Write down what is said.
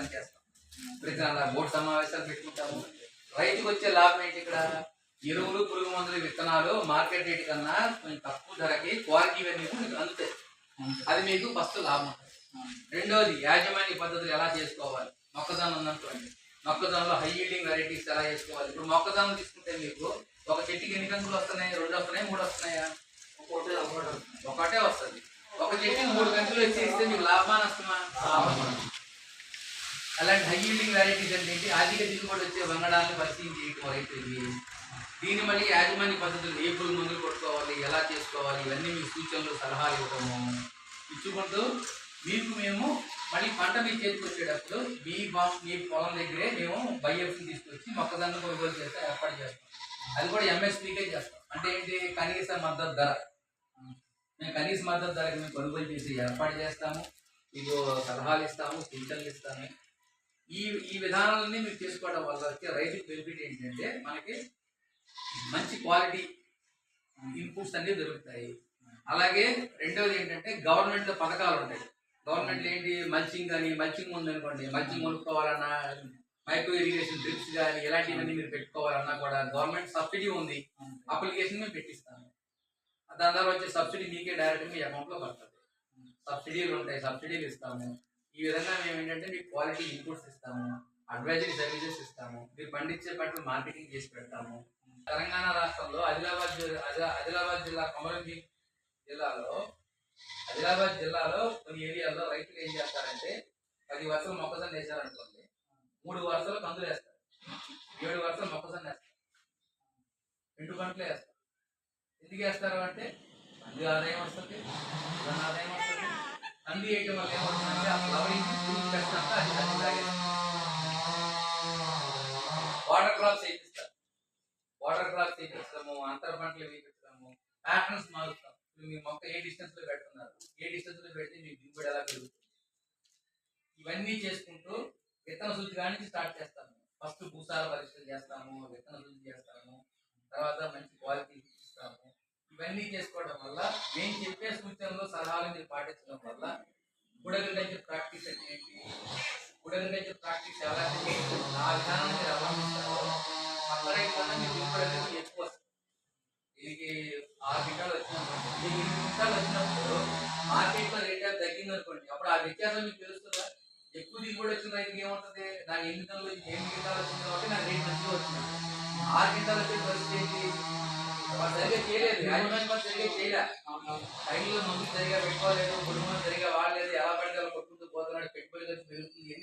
పనిచేస్తాం. విత్తనాల బోర్డు సమావేశాలు పెట్టుకుంటాము. రైతుకు వచ్చే లాభం ఏంటి? ఇక్కడ ఎరువులు, పురుగు మందులు, విత్తనాలు మార్కెట్ రేట్ కన్నా కొంచెం తక్కువ ధరకి క్వాలిటీ ఇవన్నీ మీకు అందుతాయి. అది మీకు ఫస్ట్ లాభం ఉంటుంది. రెండోది యాజమాన్య పద్ధతులు ఎలా చేసుకోవాలి. మొక్కజొన్న ఉందనుకోండి, మొక్కజొన్నలో హై ఈల్డింగ్ వెరైటీస్ ఎలా చేసుకోవాలి. ఇప్పుడు మొక్కజొన్న తీసుకుంటే మీకు ఒక చెట్టుకి ఎన్ని కంకులు వస్తున్నాయి? 2 వస్తున్నాయి, 3 వస్తున్నాయా? ఒకటే వస్తుంది. ఒక చెట్టుకి 3 కంకులు వచ్చేస్తే మీకు లాభమా నష్టమా? అలాంటి హై ఈల్డింగ్ వెరైటీస్ అంటే ఏంటి? అధిక దిగుబడి వచ్చే వంగడాలను పరిచయం చేయటం రైతులకి. దీన్ని మళ్ళీ యాజమాన్య పద్ధతులు ఏ పురుగు మందులు కొట్టుకోవాలి, ఎలా చేసుకోవాలి, ఇవన్నీ మీకు సూచనలు, సలహాలు ఇవ్వటము ఇచ్చుకుంటూ మీకు మేము మళ్ళీ పంట మీ చేతికి వచ్చేటప్పుడు మీ పొలం దగ్గరే మేము బయ్యర్స్ని తీసుకొచ్చి మొక్కజొన్న కొనుగోలు చేస్తే ఏర్పాటు చేస్తాం. అది కూడా ఎంఎస్పీకే చేస్తాం. అంటే ఏంటి? కనీస మద్దతు ధర. మేము కనీస మద్దతు ధరకి మేము కొనుగోలు చేసి ఏర్పాటు చేస్తాము. మీకు సలహాలు ఇస్తాము, సూచనలు ఇస్తాము. ఈ విధానాలన్నీ మీరు చేసుకోవడం వల్ల వచ్చే రైతుకి బెనిఫిట్ ఏంటంటే మనకి మంచి క్వాలిటీ ఇన్పుట్స్ అన్నీ దొరుకుతాయి. అలాగే రెండవది ఏంటంటే గవర్నమెంట్లో పథకాలు ఉంటాయి. గవర్నమెంట్ ఏంటి? మల్చింగ్ కానీ, మల్చింగ్ ఉందనుకోండి, మల్చింగ్ కొనుక్కోవాలన్నా, మైక్రో ఇరిగేషన్ డ్రిప్స్ కానీ ఇలాంటివన్నీ మీరు పెట్టుకోవాలన్నా కూడా గవర్నమెంట్ సబ్సిడీ ఉంది. అప్లికేషన్ మేము పెట్టిస్తాము. దాని ద్వారా వచ్చే సబ్సిడీ మీకే డైరెక్ట్గా మీ అకౌంట్లో పడుతుంది. సబ్సిడీలు ఉంటాయి, సబ్సిడీలు ఇస్తాము. ఈ విధంగా మేము ఏంటంటే మీకు క్వాలిటీ ఇన్పుట్స్ ఇస్తాము, అడ్వైజరీ సర్వీసెస్ ఇస్తాము, మీరు పండించే పంటలు మార్కెటింగ్ చేసి పెడతాము. తెలంగాణ రాష్ట్రంలో ఆదిలాబాద్ జిల్లా కొమరంభీం జిల్లాలో కొన్ని ఏరియాల్లో రైతులు ఏం చేస్తారంటే 10 వరుసలు మొక్కజొన్న వేసారనుకోండి, 3 వరుసలు కందులు వేస్తారు, 7 వరుసలు మొక్కజొన్న వేస్తారు, 2 పంటలు వేస్తారు. ఎందుకు వేస్తారు అంటే కంది ఆదాయం వస్తుంది, జొన్న ఆదాయం వస్తుంది. కంది వేయటం వల్ల ఏమవుతుందంటే ఆ ఫ్లవరింగ్ పెస్తంతా అది తాగేస్తుంది. వాటర్ క్రాప్స్ వేయిస్తాము, అంతర పంటలు వేయించడము, ప్యాటర్న్స్ మారుస్తాం. మీ మొక్క ఏ డిస్టెన్స్ లో పెడుతున్నారు, ఏ డిస్టెన్స్ లో పెడితే మీకు దిగుబడి ఎలా పెరుగుతుంది, ఇవన్నీ చేసుకుంటూ విత్తన శుద్ధి కానీ స్టార్ట్ చేస్తాము. ఫస్ట్ భూసార పరీక్షలు చేస్తాము, విత్తన శుద్ధి చేస్తాము, తర్వాత మంచి క్వాలిటీ ఇస్తాము. ఇవన్నీ చేసుకోవడం వల్ల మేము చెప్పే సూచనలు, సలహాలు మీరు పాటించడం వల్ల గుడ్ అగ్రికల్చర్ ప్రాక్టీస్ అంటే ఏంటి, గుడ్ అగ్రికల్చర్ ప్రాక్టీస్ ఎలా ఆ విధానాన్ని మీరు అవలంబిస్తారో పక్క రైతులన్నా మీరు దిగుబడి అనేది ఎక్కువ వస్తుంది. దీనికి 6 క్వింటాలు వచ్చిందనుకోండి, 8 క్వింటాలు వచ్చినప్పుడు మార్కెట్లో రేట్ తగ్గిందనుకోండి, అప్పుడు ఆ వ్యత్యాసం మీకు తెలుస్తుందా? ఎక్కువ దిగుబడి వచ్చిన రైతుకి ఏముంటుంది? నాకు 8 క్వింటాలు వచ్చింది కాబట్టి నాకు రేట్ మంచిగా వచ్చింది. 6 క్వింటాలు వచ్చే పరిస్థితి ఏంటి? వాళ్ళు సరిగ్గా చేయలేదు, యాజమాన్యం వాళ్ళు సరిగ్గా చేయలే, టైంలో మందులు సరిగా పెట్టుకోలేదు, కుటుంబం సరిగా వాడలేదు, ఎలా పడితే అలా కొట్టుకుంటూ పోతున్నాడు, పెట్టుబడి ఖర్చు పెరుగుతుంది.